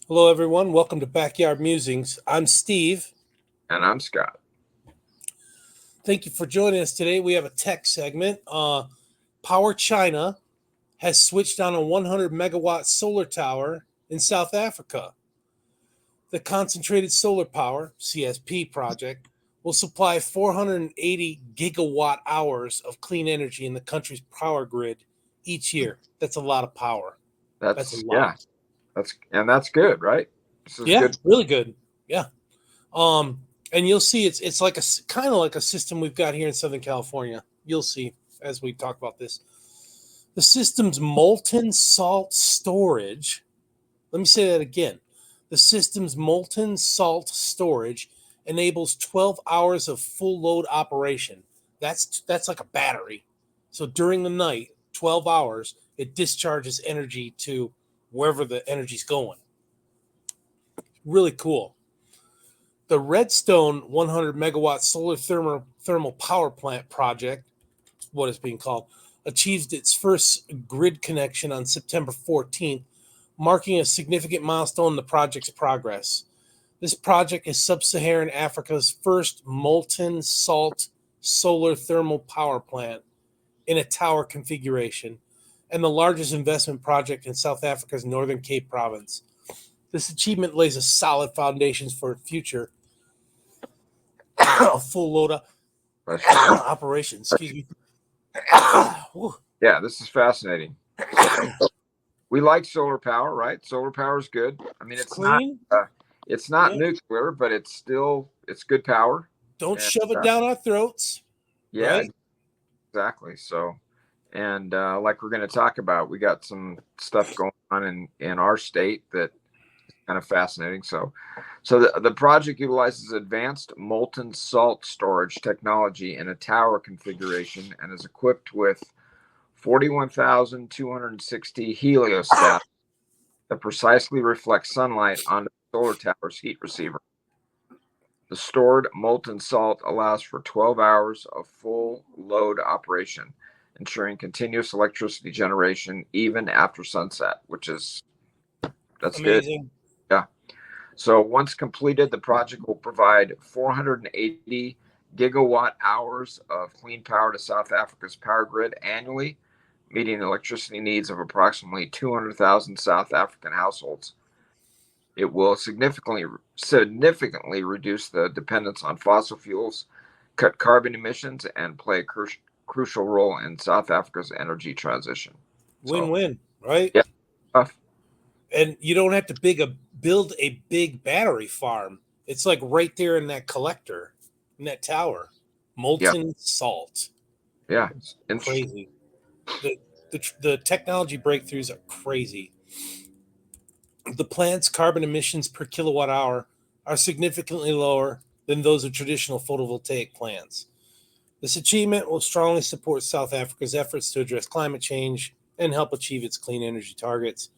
Hello, everyone. Welcome to Backyard Musings. I'm Steve. And I'm Scott. Thank you for joining us today. We have a tech segment. Power China has switched on a 100 megawatt solar tower in South Africa. The Concentrated Solar Power, CSP project, will supply 480 gigawatt hours of clean energy in the country's power grid each year. That's a lot of power. That's a That's lot. yeah, that's good, right? This is Yeah, good. really good. Yeah. Um, and you'll see it's like a kind of like a system we've got here in Southern California. You'll see as we talk about this. The system's molten salt storage. Let me say that again. The system's molten salt storage enables 12 hours of full load operation. That's like a battery. So during the night, 12 hours, it discharges energy to wherever the energy's going. Really cool. The Redstone 100 megawatt solar thermal power plant project, what is being called, achieved its first grid connection on September 14th, marking a significant milestone in the project's progress. This project is sub-Saharan Africa's first molten salt solar thermal power plant in a tower configuration and the largest investment project in South Africa's Northern Cape province. This achievement lays a solid foundation for future full load operation. Excuse me. Yeah, this is fascinating. So we like solar power, right? Solar power is good. I mean, It's clean. it's not Yeah. nuclear, but it's good power. Don't And shove it down our throats, yeah, right? exactly. So, and like we're going to talk about, we got some stuff going on in our state that kind of fascinating. So the project utilizes advanced molten salt storage technology in a tower configuration and is equipped with 41,260 heliostats that precisely reflect sunlight onto the solar tower's heat receiver. The stored molten salt allows for 12 hours of full load operation, ensuring continuous electricity generation even after sunset, that's good. Amazing. Yeah. So once completed, the project will provide 480 gigawatt hours of clean power to South Africa's power grid annually, meeting the electricity needs of approximately 200,000 South African households. It will significantly reduce the dependence on fossil fuels, cut carbon emissions, and play a crucial role in South Africa's energy transition. So, Win-win, right? yeah, tough. And you don't have to build a big battery farm. It's like right there in that collector, in that tower. Yeah, Molten salt. yeah, it's interesting. Crazy. The technology breakthroughs are crazy. The plant's carbon emissions per kilowatt hour are significantly lower than those of traditional photovoltaic plants. This achievement will strongly support South Africa's efforts to address climate change and help achieve its clean energy targets.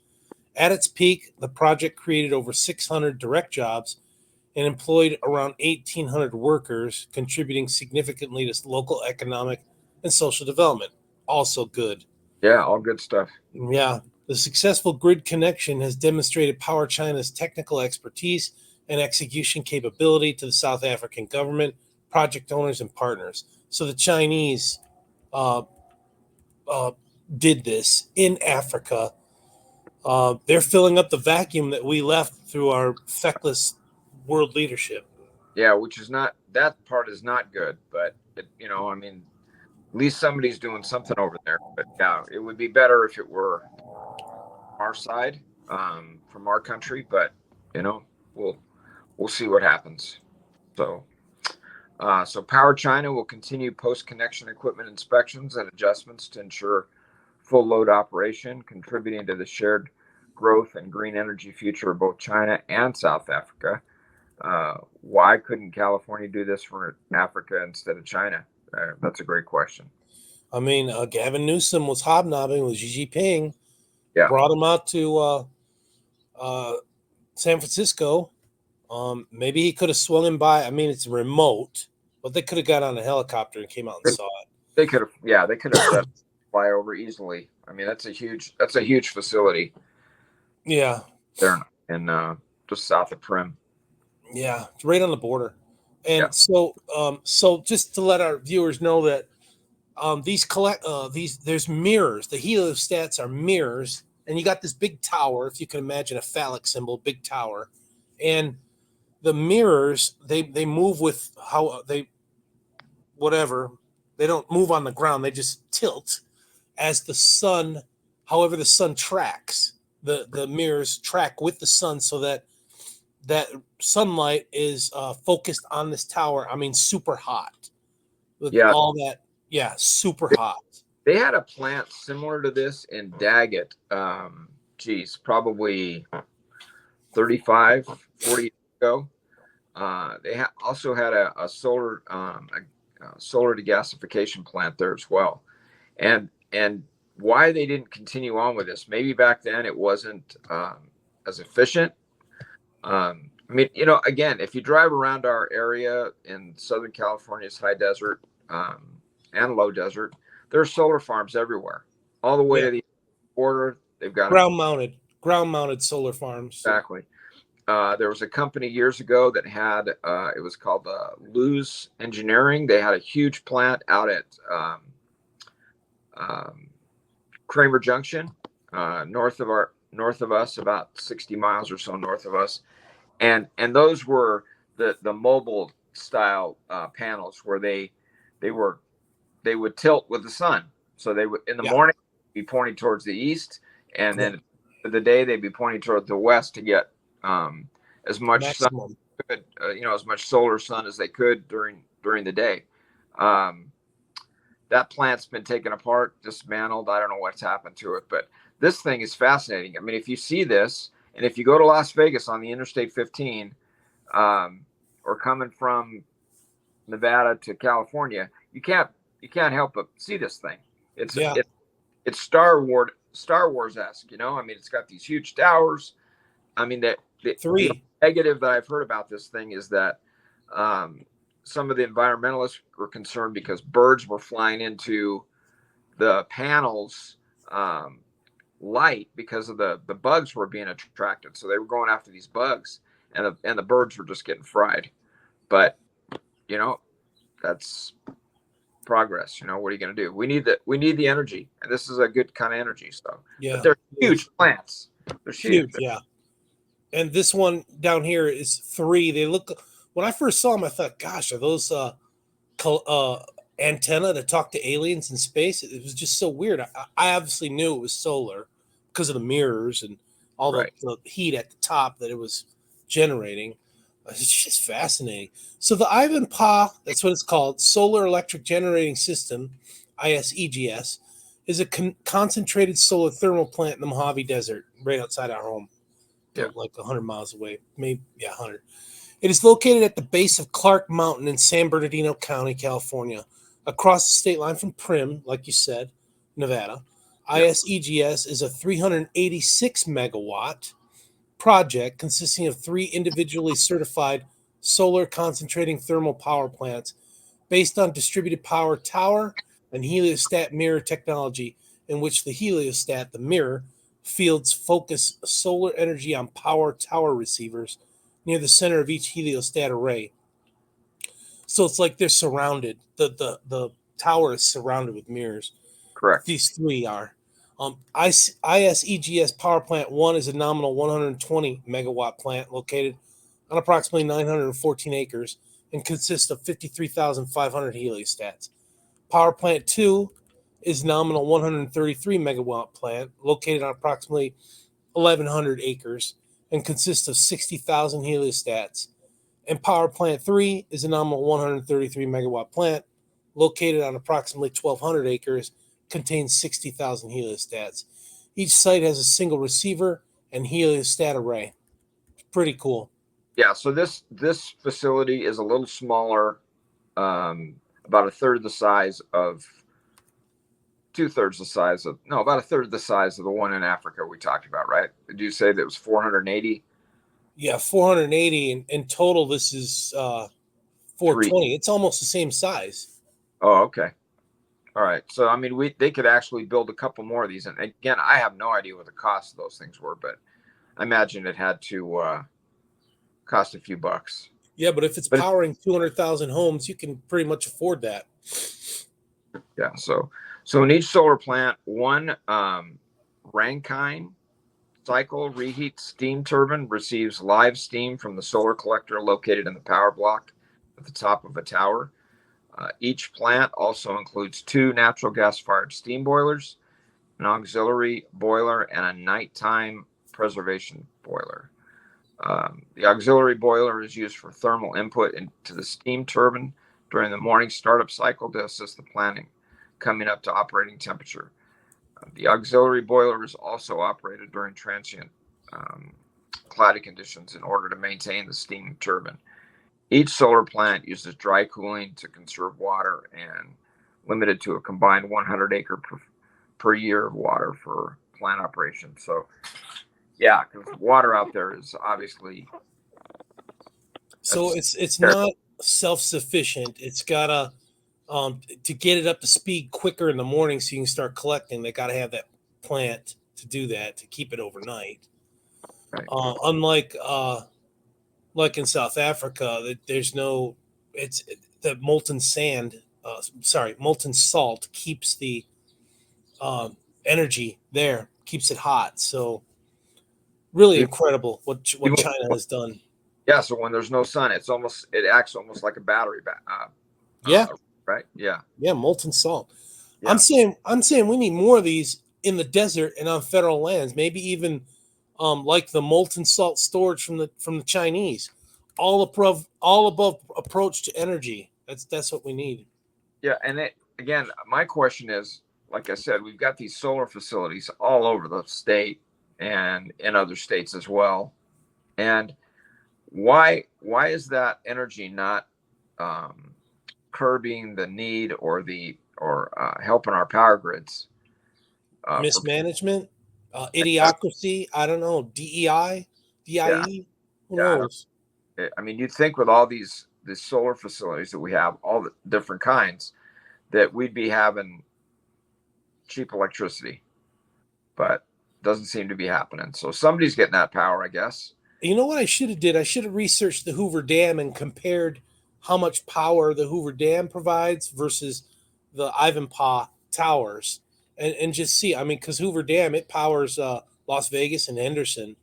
At its peak, the project created over 600 direct jobs and employed around 1,800 workers, contributing significantly to local economic and social development. Also good. Yeah, all good stuff. Yeah, the successful grid connection has demonstrated Power China's technical expertise and execution capability to the South African government, project owners, and partners. So the Chinese uh, uh, did this in Africa. They're filling up the vacuum that we left through our feckless world leadership. Yeah, which is not that part is not good, but I mean, at least somebody's doing something over there. But yeah, it would be better if it were our side, from our country. But you know, we'll we'll see what happens. So, so Power China will continue post-connection equipment inspections and adjustments to ensure full load operation, contributing to the shared growth and green energy future of both China and South Africa. Why couldn't California do this for Africa instead of China? That's a great question. I mean, Gavin Newsom was hobnobbing with Xi Jinping, Yeah, brought him out to uh, San Francisco. Maybe he could have swung him by. I mean, it's remote, but they could have got on a helicopter and came out and they, saw it. they could have. Yeah, they could have done flyover easily. I mean, that's a huge facility Yeah. there. in just south of Prim. Yeah, it's right on the border. Yeah. And so just to let our viewers know that these there's mirrors. The heliostats are mirrors, and you got this big tower, if you can imagine a phallic symbol, big tower, and the mirrors they move with how they whatever they don't move on the ground, they just tilt as the sun, however the sun tracks. The mirrors track with the sun so that that sunlight is focused on this tower. I mean, super hot with Yeah. all that. Yeah, super hot. They had a plant similar to this in Daggett. Geez, probably 35, 40 years ago. They also had a solar solar degasification plant there as well. And why they didn't continue on with this? Maybe back then it wasn't as efficient. I mean, you know, again, if you drive around our area in Southern California's high desert and low desert, there's solar farms everywhere, all the way Yeah, to the border. They've got them ground mounted solar farms. exactly. There was a company years ago that had it was called Luz Engineering. They had a huge plant out at um, Kramer Junction, north of us, about 60 miles or so north of us, and those were the mobile style panels where they would tilt with the sun. So they would in the Yeah, morning be pointing towards the east, and then for the day they'd be pointing toward the west to get as much sun maximum. could, you know, as much solar sun as they could during the day. Um, that plant's been taken apart, dismantled. I don't know what's happened to it, but this thing is fascinating. I mean, if you see this, and if you go to Las Vegas on the Interstate 15, or coming from Nevada to California, you can't help but see this thing. It's Yeah, it's Star Wars esque, you know. I mean, it's got these huge towers. I mean, the three. negative that I've heard about this thing is that some of the environmentalists were concerned because birds were flying into the panels light because of the bugs were being attracted. So they were going after these bugs, and the birds were just getting fried. But you know, that's progress. You know, what are you going to do? We need the energy, and this is a good kind of energy. So, Yeah, but they're huge plants. They're huge. huge. Yeah, and this one down here is three. They look. When I first saw them, I thought, "Gosh, are those antenna to talk to aliens in space?" It was just so weird. I obviously knew it was solar because of the mirrors and all Right. the heat at the top that it was generating. It's just fascinating. So the Ivanpah, that's what it's called, Solar Electric Generating System, ISEGS, is a concentrated solar thermal plant in the Mojave Desert, right outside our home, Yeah. like 100 miles away, maybe 100. It is located at the base of Clark Mountain in San Bernardino County, California, across the state line from Prim, like you said, Nevada. Yeah. ISEGS is a 386 megawatt project consisting of three individually certified solar concentrating thermal power plants based on distributed power tower and heliostat mirror technology, in which the heliostat, the mirror, fields focus solar energy on power tower receivers near the center of each heliostat array. So it's like they're surrounded. The tower is surrounded with mirrors. Correct. These three are. ISEGS Power Plant 1 is a nominal 120 megawatt plant located on approximately 914 acres and consists of 53,500 heliostats. Power Plant 2 is nominal 133 megawatt plant located on approximately 1,100 acres and consists of 60,000 heliostats. And Power Plant 3 is a nominal 133 megawatt plant located on approximately 1,200 acres, contains 60,000 heliostats. Each site has a single receiver and heliostat array. Pretty cool. Yeah. So this facility is a little smaller, about a third the size of two-thirds the size of no, about a third the size of the one in Africa we talked about, right? Did you say that was 480? Yeah, 480 in total. This is Three. 420. It's almost the same size. Oh, okay. All right. So I mean, they could actually build a couple more of these. And again, I have no idea what the cost of those things were, but I imagine it had to cost a few bucks. Yeah, but if it's But powering 200,000 homes, you can pretty much afford that. yeah, so in each solar plant, one Rankine cycle reheat steam turbine receives live steam from the solar collector located in the power block at the top of a tower. Each plant also includes 2 natural gas-fired steam boilers, an auxiliary boiler, and a nighttime preservation boiler. The auxiliary boiler is used for thermal input into the steam turbine during the morning startup cycle to assist the planning coming up to operating temperature. The auxiliary boiler is also operated during transient cloudy conditions in order to maintain the steam turbine. Each solar plant uses dry cooling to conserve water and limited to a combined 100 acre per year of water for plant operation. So, yeah, because water out there is obviously So it's not self-sufficient. It's gotta to get it up to speed quicker in the morning so you can start collecting. They gotta have that plant to do that to keep it overnight. right. Unlike like in South Africa, there's no it's the molten sand. Molten salt keeps the energy there, keeps it hot. So really incredible what China has done. Yeah, so when there's no sun, it acts almost like a battery Yeah, right? Yeah. yeah, molten salt. Yeah. I'm saying we need more of these in the desert and on federal lands. Maybe even like the molten salt storage from the Chinese. All above approach to energy. That's what we need. Yeah, and again, my question is, like I said, we've got these solar facilities all over the state and in other states as well. And why is that energy not curbing the need or helping our power grids for Mismanagement, idiocracy. I don't know. DEI, yeah, DIE. Who yeah. knows? I mean, you'd think with all these solar facilities that we have, all the different kinds, that we'd be having cheap electricity, but doesn't seem to be happening. So somebody's getting that power, I guess. You know what I should have did? I should have researched the Hoover Dam and compared how much power the Hoover Dam provides versus the Ivanpah towers, and just see. I mean, because Hoover Dam it powers Las Vegas and Henderson Yeah,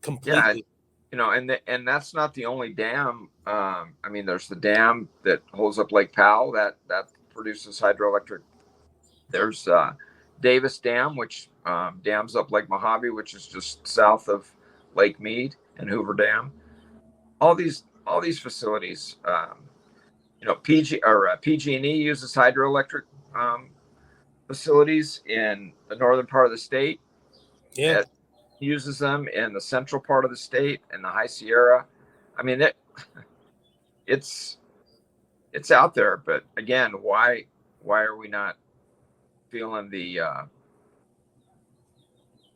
completely. and that's not the only dam. I mean, there's the dam that holds up Lake Powell that produces hydroelectric. There's Davis Dam, which dams up Lake Mojave, which is just south of Lake Mead, and Hoover Dam. All these facilities, PG&E uses hydroelectric facilities in the northern part of the state. Yeah, It uses them in the central part of the state and the High Sierra. I mean, it's out there, but again, why are we not feeling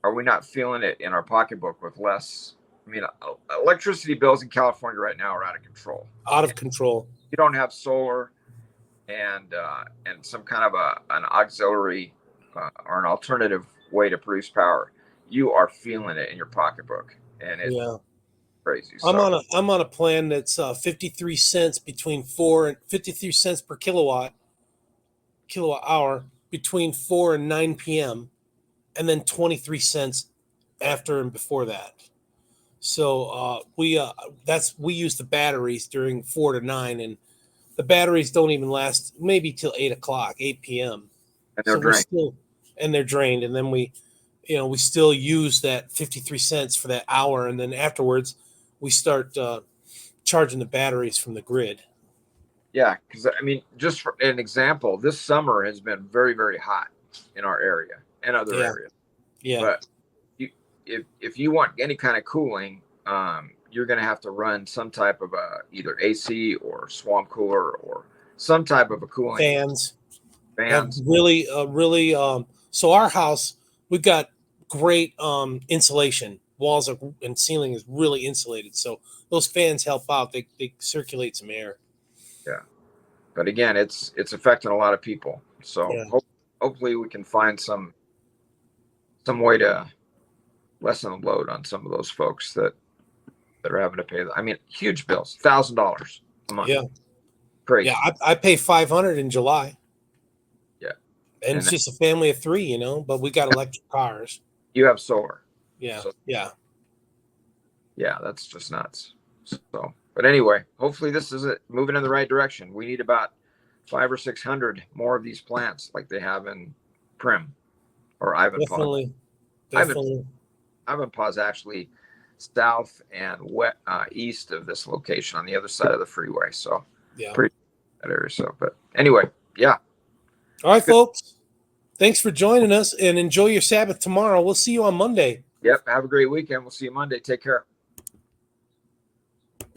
are we not feeling it in our pocketbook with less? I mean, electricity bills in California right now are out of control. out of control. You don't have solar and some kind of an auxiliary or an alternative way to produce power. You are feeling it in your pocketbook, and it's Yeah, crazy. So I'm on a plan that's 53 cents between 4 and 53 cents per kilowatt hour between 4 and 9 p.m. and then 23 cents after and before that. So we use the batteries during 4 to 9, and the batteries don't even last maybe till 8 o'clock, 8 p.m. and they're So we drained. still and they're drained, and then we still use that 53 cents for that hour, and then afterwards we start charging the batteries from the grid. Yeah, because I mean, just for an example, this summer has been very, very hot in our area and other Yeah, areas. yeah, But if you want any kind of cooling, you're going to have to run some type of either AC or swamp cooler or some type of a cooling fans have fans. really. So our house, we've got great insulation. Walls and ceiling is really insulated. So those fans help out. They circulate some air. Yeah, but again, it's affecting a lot of people. So Yeah. hopefully we can find some way to lessen the load on some of those folks that are having to pay. I mean, huge bills, $1,000 a month. Yeah. Crazy. Yeah. I pay 500 in July. Yeah. And it's just a family of 3, you know, but we got electric cars. You have solar. Yeah. So, yeah. Yeah. That's just nuts. So, but anyway, hopefully this is it, moving in the right direction. We need about 500 or 600 more of these plants like they have in Prim or Ivanpah. Definitely. Ivanpah is actually south and east of this location on the other side of the freeway. So yeah. Pretty that area. So, but anyway, yeah. All right, folks. Thanks for joining us and enjoy your Sabbath tomorrow. We'll see you on Monday. Yep. Have a great weekend. We'll see you Monday. Take care.